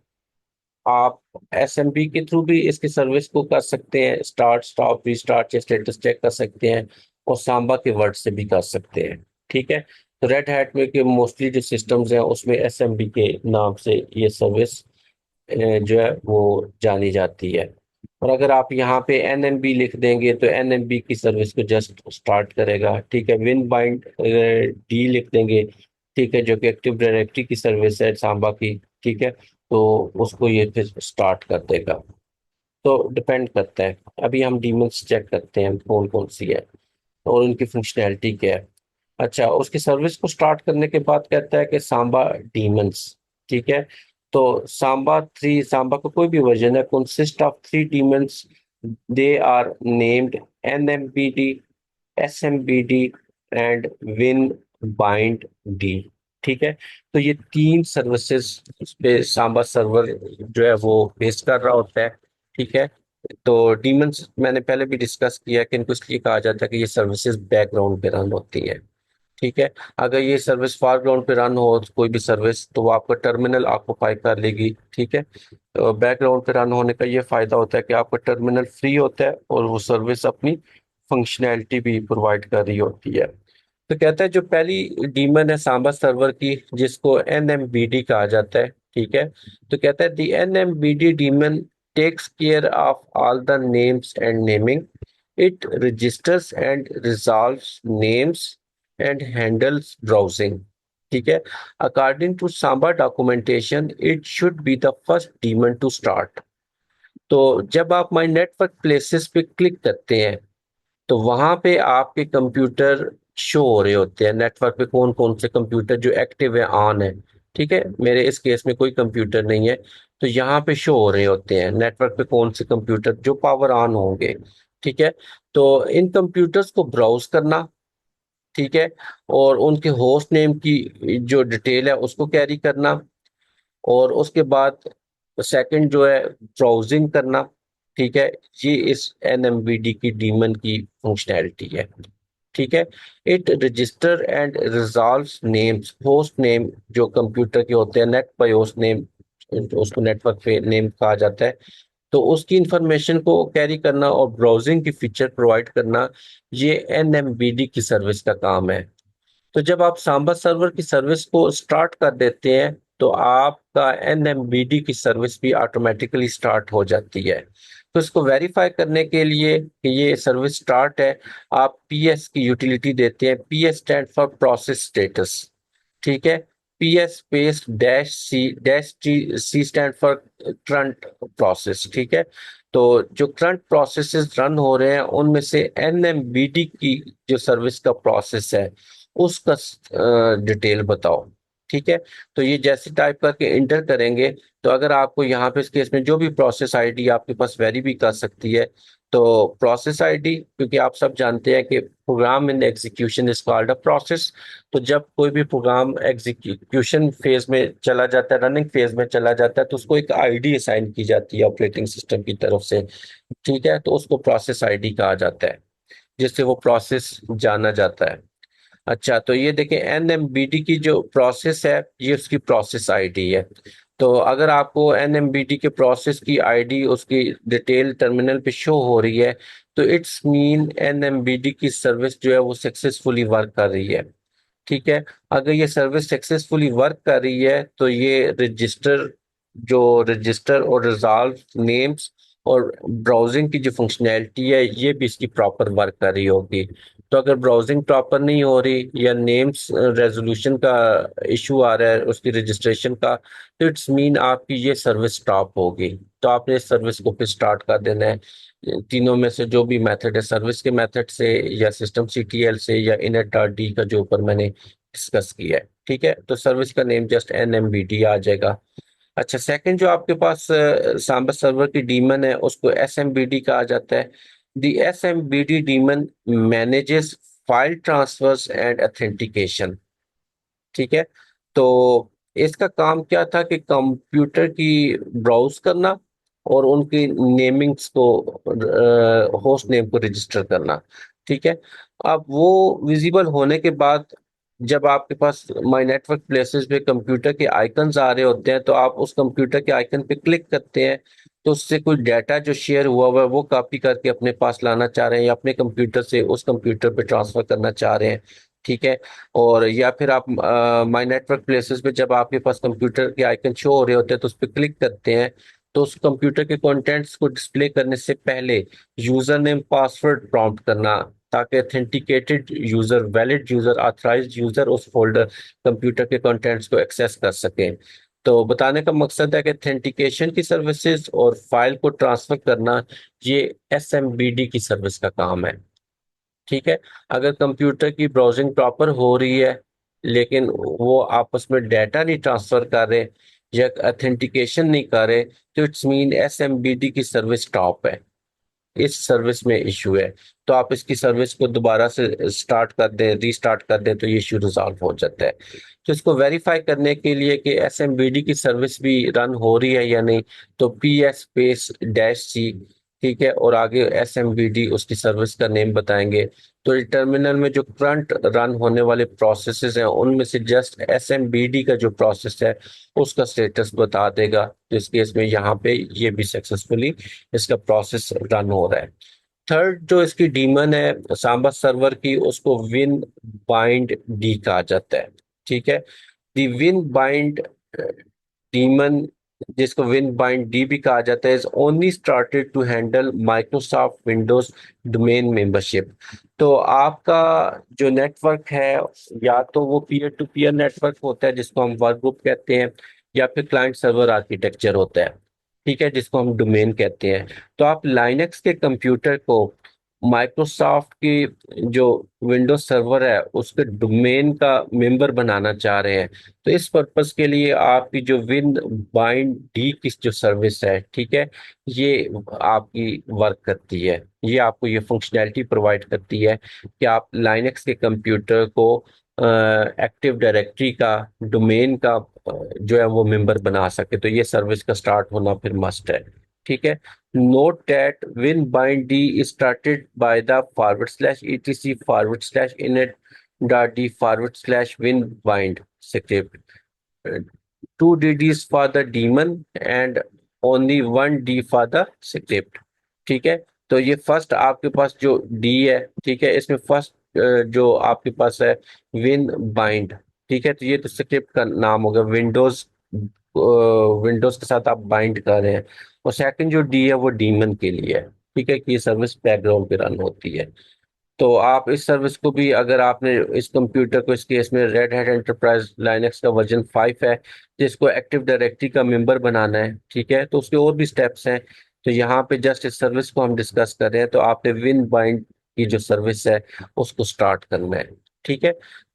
आप एसएमपी के थ्रू भी इसकी सर्विस को कर सकते हैं, स्टार्ट स्टॉप रीस्टार्ट या स्टेटस चेक कर सकते हैं, और सांबा के वर्ड से भी कर सकते हैं। ठीक है, तो रेड हैट में के मोस्टली जो सिस्टम्स हैं उसमें एसएमबी के नाम से ये सर्विस जो है वो जानी जाती है। और अगर आप यहाँ पे एनएमबी लिख देंगे तो एनएमबी की सर्विस को जस्ट स्टार्ट करेगा। ठीक है, विन बाइंड डी लिख देंगे, ठीक है, जो कि एक्टिव डायरेक्टरी की सर्विस है सांबा की। ठीक है, तो उसको ये फिर स्टार्ट कर देगा। तो डिपेंड करता है, अभी हम डीमंस चेक करते हैं कौन कौन सी है और उनकी फंक्शनैलिटी क्या है। अच्छा, उसकी सर्विस को स्टार्ट करने के बाद कहता है कि सांबा डीमंस। ठीक है, तो सांबा का कोई भी वर्जन है consist of three daemons, they are named NMBD SMBD and win bind D. ठीक है, तो ये तीन सर्विसेज पे सांबा सर्वर जो है वो बेस कर रहा होता है। ठीक है, तो डीमंस मैंने पहले भी डिस्कस किया कि इनको इसलिए कहा जाता है कि ये सर्विसेज बैकग्राउंड पे रन होती है। ठीक है, अगर ये सर्विस फॉरग्राउंड पे रन हो कोई भी सर्विस तो वो आपका टर्मिनल ऑक्यूपाई कर लेगी। ठीक है, तो बैकग्राउंड पे रन होने का ये फायदा होता है कि आपका टर्मिनल फ्री होता है और वो सर्विस अपनी फंक्शनैलिटी भी प्रोवाइड कर रही होती है। तो कहता है जो पहली डीमन है सांबा सर्वर की, जिसको एनएमबीडी कहा जाता है, ठीक है। तो कहता है the NMBD daemon takes care of all the names and naming, it registers and resolves names and handles browsing, ठीक है। According to Samba documentation it should be the first daemon to start. तो जब आप माई नेटवर्क प्लेसेस पे क्लिक करते हैं तो वहां पे आपके कंप्यूटर शो हो रहे होते हैं, नेटवर्क पे कौन कौन से कंप्यूटर जो एक्टिव है, ऑन है, ठीक है। मेरे इस केस में कोई कंप्यूटर नहीं है, तो यहाँ पे शो हो रहे होते हैं नेटवर्क पे कौन से कंप्यूटर जो पावर ऑन होंगे, ठीक है। तो इन कंप्यूटर्स को ब्राउज करना, ठीक है, और उनके होस्ट नेम की जो डिटेल है उसको कैरी करना, और उसके बाद सेकंड जो है ब्राउजिंग करना, ठीक है। ये इस एनएमबीडी की डीमन की फंक्शनैलिटी है, ठीक है। It register and resolves names, host name जो कंप्यूटर के होते हैं, नेट बाय होस्ट नेम, उसको नेटवर्क पे नेम कहा जाता है। तो उसकी इंफॉर्मेशन को कैरी करना और ब्राउजिंग की फीचर प्रोवाइड करना, ये एनएमबीडी की सर्विस का काम है। तो जब आप सांबा सर्वर की सर्विस को स्टार्ट कर देते हैं तो आपका एनएमबीडी की सर्विस भी ऑटोमेटिकली स्टार्ट हो जाती है। तो इसको वेरीफाई करने के लिए कि ये सर्विस स्टार्ट है, आप पीएस की यूटिलिटी देते हैं। PS stand for process status, ठीक है। PS space dash C dash T, C stand for current process, ठीक है। तो जो करंट प्रोसेसेस रन हो रहे हैं उनमें से एनएमबीडी की जो सर्विस का प्रोसेस है उसका डिटेल बताओ, ठीक है। तो ये जैसे टाइप करके इंटर करेंगे, तो अगर आपको यहाँ पे इस केस में जो भी प्रोसेस आईडी आपके पास वेरी भी कर सकती है, तो प्रोसेस आईडी, क्योंकि आप सब जानते हैं कि program in execution is called a process. तो जब कोई भी प्रोग्राम एग्जीक्यूशन फेज में चला जाता है, रनिंग फेज में चला जाता है, तो उसको एक आईडी असाइन की जाती है ऑपरेटिंग सिस्टम की तरफ से, ठीक है। तो उसको प्रोसेस आईडी कहा जाता है, जिससे वो प्रोसेस जाना जाता है। अच्छा, तो ये देखें एनएमबीडी की जो प्रोसेस है ये उसकी प्रोसेस आईडी है। तो अगर आपको एनएमबीडी के प्रोसेस की आईडी उसकी डिटेल टर्मिनल पे शो हो रही है, तो इट्स मीन एनएमबीडी की सर्विस जो है वो सक्सेसफुली वर्क कर रही है, ठीक है। अगर ये सर्विस सक्सेसफुली वर्क कर रही है तो ये रजिस्टर और रिजॉल्व नेम्स और ब्राउजिंग की जो फंक्शनैलिटी है ये भी इसकी प्रॉपर वर्क कर रही होगी। तो अगर ब्राउजिंग प्रॉपर नहीं हो रही या नेम्स रेजोल्यूशन का इशू आ रहा है उसकी रजिस्ट्रेशन का, तो इट्स मीन आपकी ये सर्विस स्टॉप होगी। तो आपने इस सर्विस को फिर स्टार्ट कर देना है, तीनों में से जो भी मेथड है, सर्विस के मेथड से या सिस्टम सीटीएल से या इनएट डॉट डी का जो ऊपर मैंने डिस्कस किया है, ठीक है। तो सर्विस का नेम जस्ट एनएमबीडी आ जाएगा। अच्छा, सेकंड जो आपके पास सांबा सर्वर की डीमन है उसको एसएमबीडी कहा जाता है। The SMBD daemon manages file transfers and authentication, ठीक है। तो इसका काम क्या था कि कंप्यूटर की ब्राउज करना और उनकी नेमिंग्स को, होस्ट नेम को रजिस्टर करना, ठीक है। अब वो विजिबल होने के बाद जब आपके पास माई नेटवर्क प्लेसेस पे कंप्यूटर के आइकन्स आ रहे होते हैं, तो आप उस कंप्यूटर के आइकन पे क्लिक करते हैं, तो उससे कोई डाटा जो शेयर हुआ है वो कॉपी करके अपने पास लाना चाह रहे हैं या अपने कंप्यूटर से उस कंप्यूटर पे ट्रांसफर करना चाह रहे हैं, ठीक है। और या फिर आप माई नेटवर्क प्लेसेस पे जब आपके पास कंप्यूटर के आइकन शो हो रहे होते हैं तो उस पर क्लिक करते हैं, तो उस कंप्यूटर के कंटेंट्स को डिस्प्ले करने से पहले यूजर नेम पासवर्ड प्रॉम्प्ट करना, ताकि authenticated user, valid user, authorised user उस फोल्डर कंप्यूटर के कंटेंट्स को एक्सेस कर सकें। तो बताने का मकसद है कि ऑथेंटिकेशन की सर्विसेज और फाइल को ट्रांसफर करना ये एसएमबीडी की सर्विस का काम है, ठीक है। अगर कंप्यूटर की ब्राउजिंग प्रॉपर हो रही है लेकिन वो आपस में डाटा नहीं ट्रांसफर कर रहे या ऑथेंटिकेशन नहीं कर रहे, तो इट्स मीन एसएमबीडी की सर्विस स्टॉप है, इस सर्विस में इशू है। तो आप इसकी सर्विस को दोबारा से स्टार्ट कर दें, रीस्टार्ट कर दें, तो ये इशू रिजॉल्व हो जाता है। तो इसको वेरीफाई करने के लिए कि एसएमबीडी की सर्विस भी रन हो रही है या नहीं, तो पी एस स्पेस डैश सी, ठीक है, और आगे एसएमबीडी उसकी सर्विस का नेम बताएंगे। तो टर्मिनल में जो करंट रन होने वाले प्रोसेसेस हैं उनमें से जस्ट एसएमबीडी का जो प्रोसेस है उसका स्टेटस बता देगा। तो इस केस में यहाँ पे ये भी सक्सेसफुली इसका प्रोसेस रन हो रहा है। थर्ड जो इसकी डीमन है सांबा सर्वर की, उसको विन बाइंड डी कहा जाता है। ठीक है, दी विन बाइंड डीमन, जिसको विन बाइंड डी भी कहा जाता है, is only started to handle Microsoft Windows domain membership. तो आपका जो नेटवर्क है, या तो वो पीयर टू पीयर नेटवर्क होता है जिसको हम वर्क ग्रुप कहते हैं, या फिर क्लाइंट सर्वर आर्किटेक्चर होता है, ठीक है, जिसको हम डोमेन कहते हैं। तो आप लाइनक्स के कंप्यूटर को माइक्रोसॉफ्ट की जो विंडोज सर्वर है उसके डोमेन का मेंबर बनाना चाह रहे हैं, तो इस पर्पस के लिए आपकी जो विन बाइंड डी की जो सर्विस है, ठीक है, ये आपकी वर्क करती है। ये आपको ये फंक्शनैलिटी प्रोवाइड करती है कि आप लाइनक्स के कंप्यूटर को एक्टिव डायरेक्टरी का डोमेन का जो है वो मेंबर बना सके। तो ये सर्विस का स्टार्ट होना फिर मस्ट है। ठीक है, note that winbind d is started by the forward slash etc forward slash init dot d forward slash winbind script. Uh, two dd's for the daemon and only one d for the script। ठीक है, तो ये फर्स्ट आपके पास जो डी है, ठीक है, इसमें फर्स्ट जो आपके पास है विन बाइंड। ठीक है, तो ये तो स्क्रिप्ट का नाम होगा, विंडोज विंडोज के साथ आप बाइंड कर रहे हैं। और सेकंड जो डी है वो डीमन के लिए है। ठीक है, कि ये सर्विस बैकग्राउंड पे रन होती है। तो आप इस सर्विस को भी, अगर आपने इस कंप्यूटर को, इस केस में रेड हैट एंटरप्राइज लाइनक्स का वर्जन 5 है, जिसको एक्टिव डायरेक्टरी का मेंबर बनाना है, ठीक है, तो उसके और भी स्टेप्स हैं। तो यहाँ पे जस्ट इस सर्विस को हम डिस्कस कर रहे हैं, तो आपने विन बाइंड की जो सर्विस है उसको स्टार्ट करना है। ठीक है,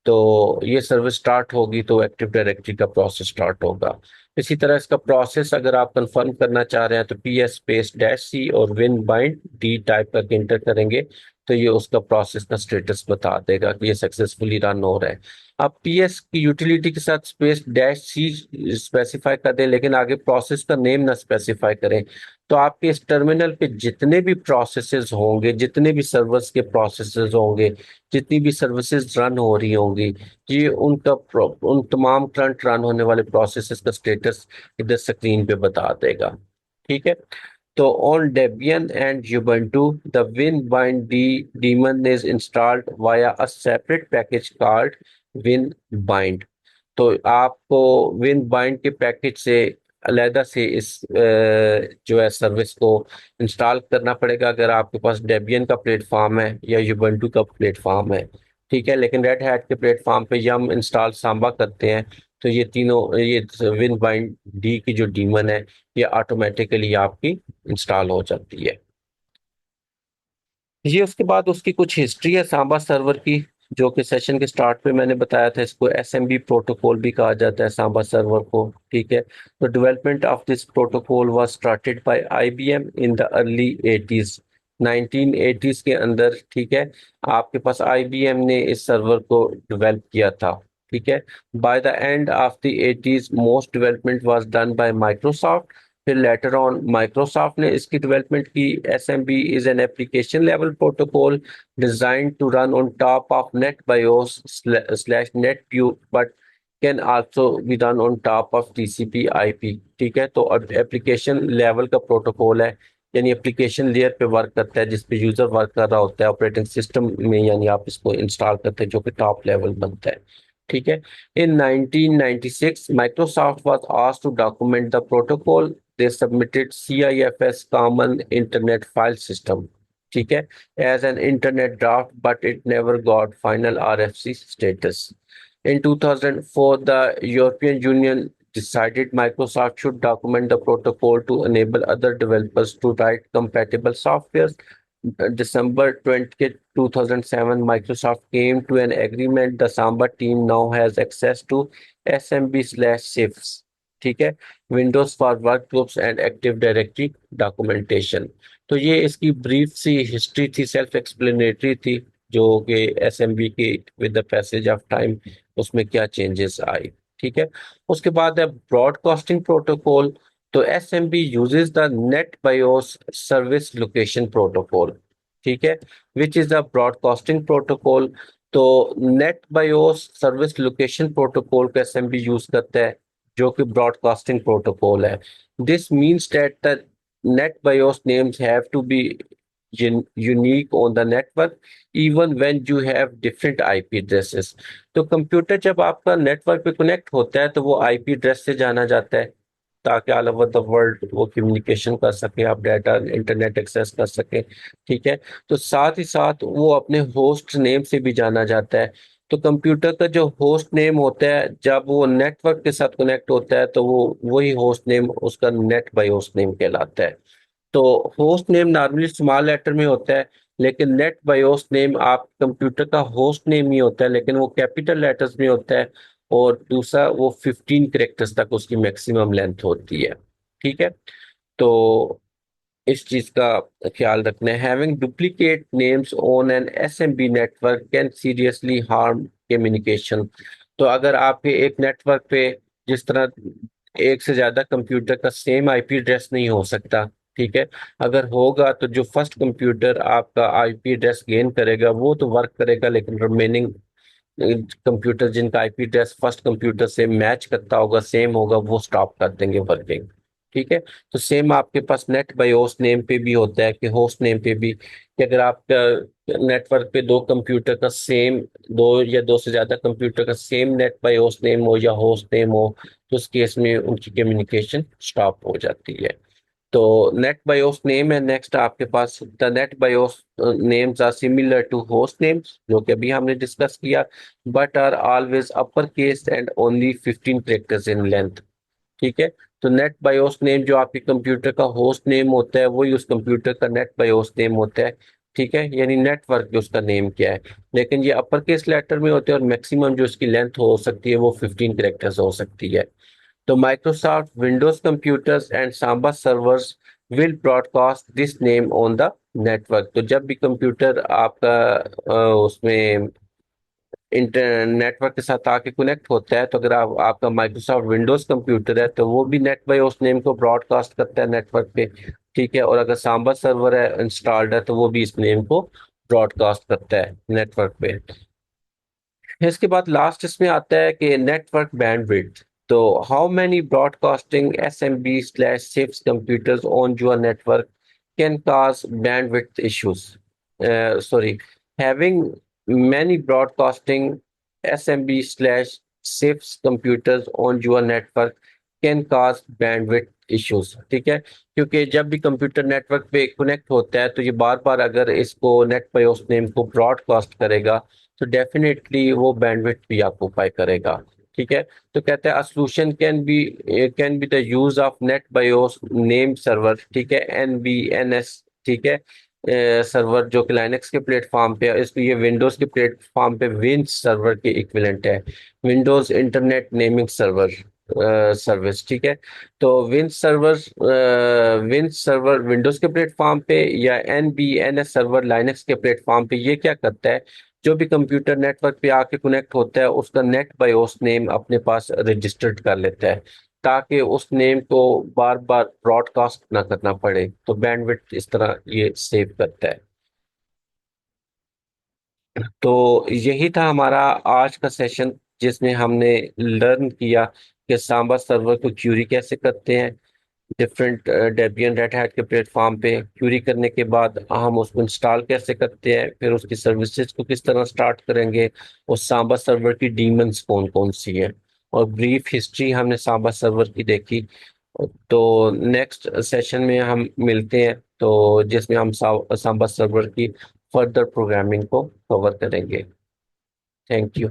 तो ये सर्विस स्टार्ट होगी तो एक्टिव डायरेक्टरी का प्रोसेस स्टार्ट होगा। इसी तरह इसका प्रोसेस अगर आप कंफर्म करना चाह रहे हैं तो पी एस स्पेस डैश सी और विन बाइंड डी टाइप करके इंटर करेंगे, तो ये उसका प्रोसेस का स्टेटस बता देगा कि ये सक्सेसफुली रन हो रहा है। आप पीएस की यूटिलिटी के साथ स्पेस डैश सी स्पेसिफाई कर दें, लेकिन आगे प्रोसेस का नेम ना स्पेसिफाई करें, तो आपके इस टर्मिनल पे जितने भी प्रोसेसेस होंगे, जितने भी सर्वर्स के प्रोसेसेस होंगे, जितनी भी सर्विसेज रन हो रही होंगी, ये उन तमाम करंट रन होने वाले प्रोसेसेस का स्टेटस इधर स्क्रीन पे बता देगा। ठीक है, so on Debian and Ubuntu, the WinBind daemon is installed via a separate package called WinBind। तो आपको WinBind के पैकेज से अलहदा से इस जो है सर्विस को इंस्टॉल करना पड़ेगा, अगर आपके पास डेबियन का प्लेटफॉर्म है या Ubuntu का प्लेटफॉर्म है। ठीक है, लेकिन रेड हैट के प्लेटफॉर्म पे यम इंस्टॉल सांबा करते हैं, तो ये तीनों, ये WinBind डी की जो डीमन है, ये ऑटोमेटिकली आपकी इंस्टॉल हो जाती है। ये उसके बाद उसकी कुछ हिस्ट्री है सांबा सर्वर की, जो कि सेशन के स्टार्ट पे मैंने बताया था। इसको एसएमबी प्रोटोकॉल भी कहा जाता है सांबा सर्वर को। ठीक है, तो development of this protocol was started by IBM in the early 80s, 1980s के अंदर। ठीक है, आपके पास आईबीएम ने इस सर्वर को डेवलप किया था। ठीक है, by the end of the 80s most development was done by Microsoft. फिर लेटर ऑन माइक्रोसॉफ्ट ने इसकी डेवलपमेंट की। SMB is an application level protocol designed to run on top of NetBIOS slash NetBeauty, but can also be done on top of TCP IP। ठीक है, तो अब एप्लीकेशन लेवल का प्रोटोकॉल है, यानी एप्लीकेशन लेयर पे वर्क करता है, जिस पे यूजर वर्क कर रहा होता है ऑपरेटिंग सिस्टम में, यानी आप इसको इंस्टॉल करते हैं, जो कि टॉप लेवल बनता है। ठीक है, in 1996 Microsoft was asked to document the protocol। they submitted CIFS Common Internet File System, ठीक है, as an internet draft, but it never got final RFC status। In 2004 the European Union decided Microsoft should document the protocol to enable other developers to write compatible software। December 2007 Microsoft came to an agreement। the Samba team now has access to SMB/CIFS, ठीक है, Windows for workgroups and active directory documentation. तो ये इसकी ब्रीफ सी हिस्ट्री थी, सेल्फ एक्सप्लेनेटरी थी, जो कि एसएमबी की with the passage of time उसमें क्या चेंजेस आई। ठीक है, उसके बाद है ब्रॉडकास्टिंग प्रोटोकॉल। तो SMB uses the NetBIOS service location protocol. ठीक है, which is the broadcasting protocol. तो NetBIOS service location protocol का एसएमबी यूज करता है, जो कि ब्रॉडकास्टिंग प्रोटोकॉल है। This means that the NetBIOS names have to be unique on the network even when you have different IP addresses। तो कंप्यूटर जब आपका नेटवर्क पे कनेक्ट होता है तो वो आईपी एड्रेस से जाना जाता है, ताकि ऑल ओवर द वर्ल्ड वो कम्युनिकेशन कर सके, आप डाटा इंटरनेट एक्सेस कर सके। ठीक है। तो साथ ही साथ वो अपने होस्ट नेम से भी जाना जाता है। तो कंप्यूटर का जो होस्ट नेम होता है जब वो नेटवर्क के साथ कनेक्ट होता है तो वो वही होस्ट नेम उसका नेट बाई होस्ट नेम कहलाता है। तो host name normally small letter में होता है, लेकिन नेट बाई होस्ट नेम आप कंप्यूटर का होस्ट नेम ही होता है, लेकिन वो कैपिटल लेटर्स में होता है। और दूसरा वो 15 कैरेक्टर्स तक उसकी मैक्सिमम लेंथ होती है। ठीक है। तो इस चीज का ख्याल रखना है। Having duplicate names on an SMB network can seriously harm communication. तो अगर आपके एक नेटवर्क पे जिस तरह एक से ज्यादा कंप्यूटर का सेम आईपी एड्रेस नहीं हो सकता। ठीक है। अगर होगा तो जो फर्स्ट कंप्यूटर आपका आईपी एड्रेस गेन करेगा वो तो वर्क करेगा, लेकिन रिमेनिंग कंप्यूटर जिनका आईपी एड्रेस फर्स्ट कंप्यूटर से मैच करता होगा, सेम होगा, वो स्टॉप कर देंगे वर्किंग। ठीक है। तो सेम आपके पास नेट बाई होस्ट नेम पे भी होता है कि होस्ट नेम पे भी कि अगर आपका नेटवर्क पे दो कंप्यूटर का सेम, दो या दो से ज्यादा कंप्यूटर का same net by host name हो या होस्ट नेम हो, तो उस केस में उनकी कम्युनिकेशन स्टॉप हो जाती है। तो नेट बायोस नेम है नेक्स्ट आपके पास। The NetBIOS names are similar to host names, जो कि अभी हमने डिस्कस किया, but are always upper case and only 15 characters in length. ठीक है। तो नेट बायोस नेम जो आपके कंप्यूटर का होस्ट नेम होता है वही उस कंप्यूटर का नेट बायोस नेम होता है। ठीक है। यानी नेटवर्क जो उसका नेम क्या है, लेकिन ये अपर केस लेटर में होते हैं और मैक्सिमम जो इसकी लेंथ हो सकती है वो 15 कैरेक्टर्स हो सकती है। तो Microsoft Windows computers and Samba servers will broadcast this name on the network। तो जब भी कंप्यूटर आपका उसमें इंटर नेटवर्क के साथ आके कनेक्ट होता है, तो अगर आपका माइक्रोसॉफ्ट विंडोज कंप्यूटर है तो वो भी नेट बाय उस नेम को ब्रॉडकास्ट करता है नेटवर्क पे। ठीक है। और अगर सांबा सर्वर है इंस्टॉल्ड है तो वो भी इस नेम को ब्रॉडकास्ट करता है नेटवर्क पे। इसके बाद लास्ट इसमें आता है कि नेटवर्क बैंडविड्थ। तो how many broadcasting S M B slash six computers on your network can cause bandwidth issues. Sorry, having many broadcasting S M B slash six computers on your network can cause bandwidth issues. ठीक है। क्योंकि जब भी कंप्यूटर नेटवर्क पे कनेक्ट होता है तो ये बार बार अगर इसको नेट बायोस नेम को ब्रॉडकास्ट करेगा तो डेफिनेटली वो बैंडविड्थ भी ऑक्यूपाई करेगा। ठीक है। तो कहते हैं solution can be the use of net BIOS name server. ठीक है, NBNS। ठीक है। सर्वर जो कि लाइनक्स के प्लेटफॉर्म पे है, इसको ये विंडोज के प्लेटफॉर्म पे विंच सर्वर के इक्विवेलेंट है, Windows internet naming server service. ठीक है। तो विंच सर्वर विंडोज के प्लेटफॉर्म पे या NBNS सर्वर लाइनक्स के प्लेटफॉर्म पे ये क्या करता है, जो भी कंप्यूटर नेटवर्क पे आके कनेक्ट होता है उसका नेट बायोस नेम अपने पास रजिस्टर्ड कर लेता है, ताकि उस नेम को बार बार ब्रॉडकास्ट ना करना पड़े। तो बैंडविड्थ इस तरह ये सेव करता है। तो यही था हमारा आज का सेशन, जिसमें हमने लर्न किया कि सांबा सर्वर को क्यूरी कैसे करते हैं डिफरेंट डेबियन रेड हैट के प्लेटफॉर्म पे। क्यूरी करने के बाद हम उसको इंस्टॉल कैसे करते हैं, फिर उसकी सर्विसेज को किस तरह स्टार्ट करेंगे, और सांबा सर्वर की डीमंस कौन कौन सी है, और ब्रीफ हिस्ट्री हमने सांबा सर्वर की देखी। तो नेक्स्ट सेशन में हम मिलते हैं, तो जिसमें हम सांबा सर्वर की फर्दर प्रोग्रामिंग को कवर करेंगे। Thank you.